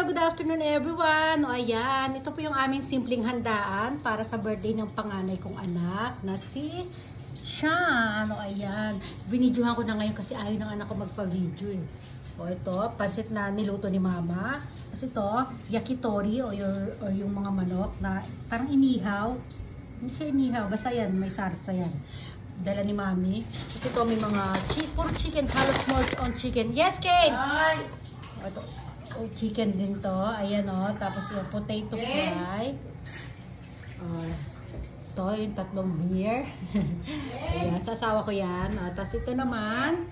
good afternoon everyone. O ayan, ito po yung aming simpleng handaan para sa birthday ng panganay kong anak na si Sean. O ayan, binidyohan ko na ngayon kasi ayaw ng anak ko magpa-video eh. O ito, pansit na niluto ni mama. Kasi ito, yakitori o yung mga manok na parang inihaw. Hindi siya inihaw, basta yan, may sarsa yan. Dala ni mami. Kasi ito may mga puro chicken, halos more on chicken. Yes, Kate! Hi! O ito. Chicken din to. Ayan o. Tapos yung potato fry. Ito yung tatlong beer. Ayan. Sasawa ko yan. Tapos ito naman.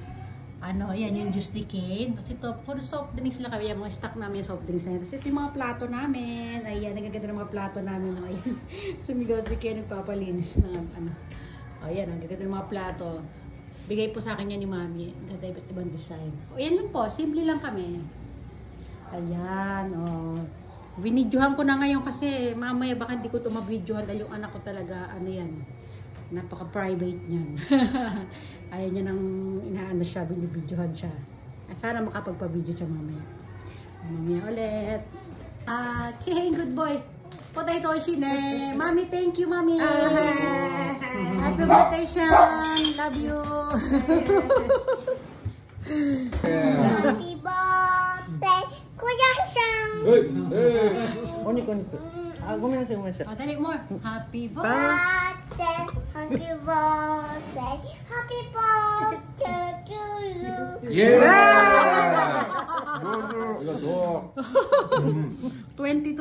Ayan yung juice ni Kane. Tapos ito, puro soft drinks lang kami. Mga stock namin yung soft drinks na yan. Tapos ito yung mga plato namin. Ayan. Nagaganda ng mga plato namin. Ayan. Sumigaw si Kane nagpapalinis ng ayan. Nagaganda ng mga plato. Bigay po sa akin yan ni mami. Ganda ibang design. Ayan lang po. Simple lang kami. Ayan, binidyohan ko na ngayon kasi mamaya baka hindi ko ito mabidyohan dahil yung anak ko talaga, yan, napaka-private niyan. Ayaw niya nang inaano siya, binibidyohan siya. Sana makapagpa-video siya mamaya. Mamaya ulit. Hey, good boy. Potato shine. Mami, thank you, mami. Happy birthday, Sean. Love you. Happy birthday, Kuya Sean. Happy Dali more. Happy birthday. Happy birthday. Happy birthday to you. Yeah! 22.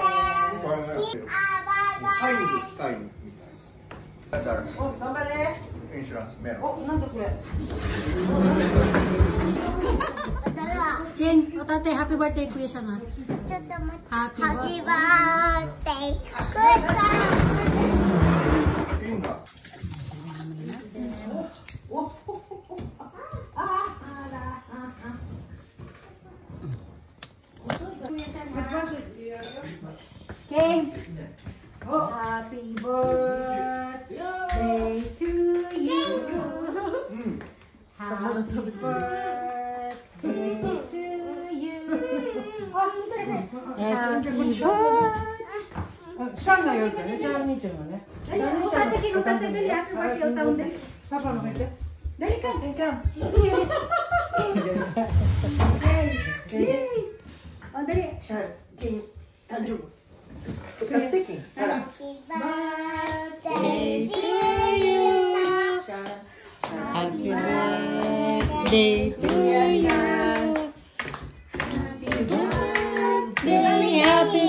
Insurance, meron. Jen, tate, happy birthday Kuya Sean ha. Happy birthday, Kuya Sean. Okay. Happy birthday to you. Happy birthday to you. Happy birthday. Seanが言うとね、セラミーちゃんがね。歌ってdali, happy birthday歌うんで。パパの方行って。Dali ka. Oh, dali. Happy birthday to you. Happy birthday to you. Happy birthday, happy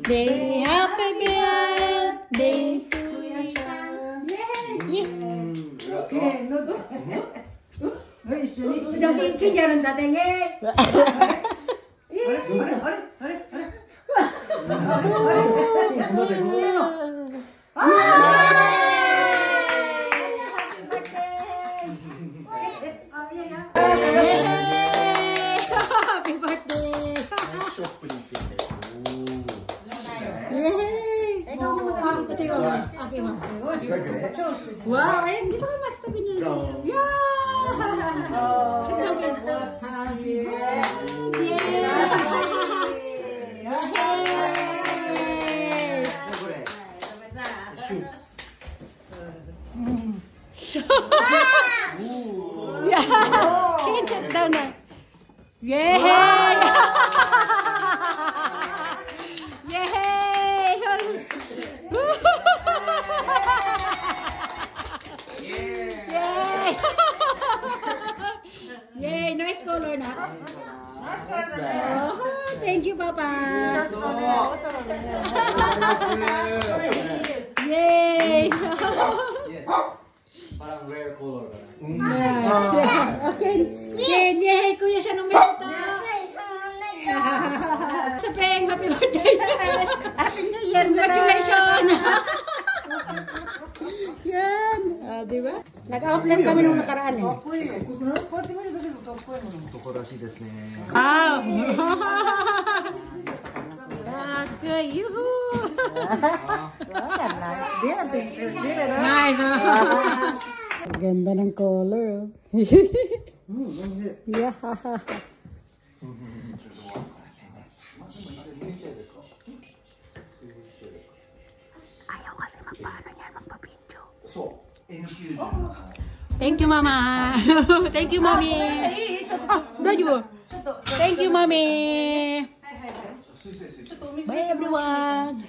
birthday, happy birthday to you. King yaran dada ye. Happy birthday! Wow, ayun, dito ka mas tabi niya. Yeah! Happy birthday! Yay! Yay! Yay! Nice color na. Oh, thank you, Papa. Yay! Parang rare color. Okay. Yay! Kuya siya nung menta. Sa Peng, happy birthday. Happy New Year. Congratulations. Yan. Di ba? Nag-outlet kami nung nakaraan eh. Tokorashi desu ne. Wow. Yuhu. Nice. Ganda ng color. Yeah. Ayaw kasi magpaano yan, magpa-video. そう N90 Thank you, Mama. Thank you, Mommy. いいちょっと、大丈夫。ちょっと、 Thank you, Mommy. はいはいはい。水星水星ちょっとお水。 Bye, everyone.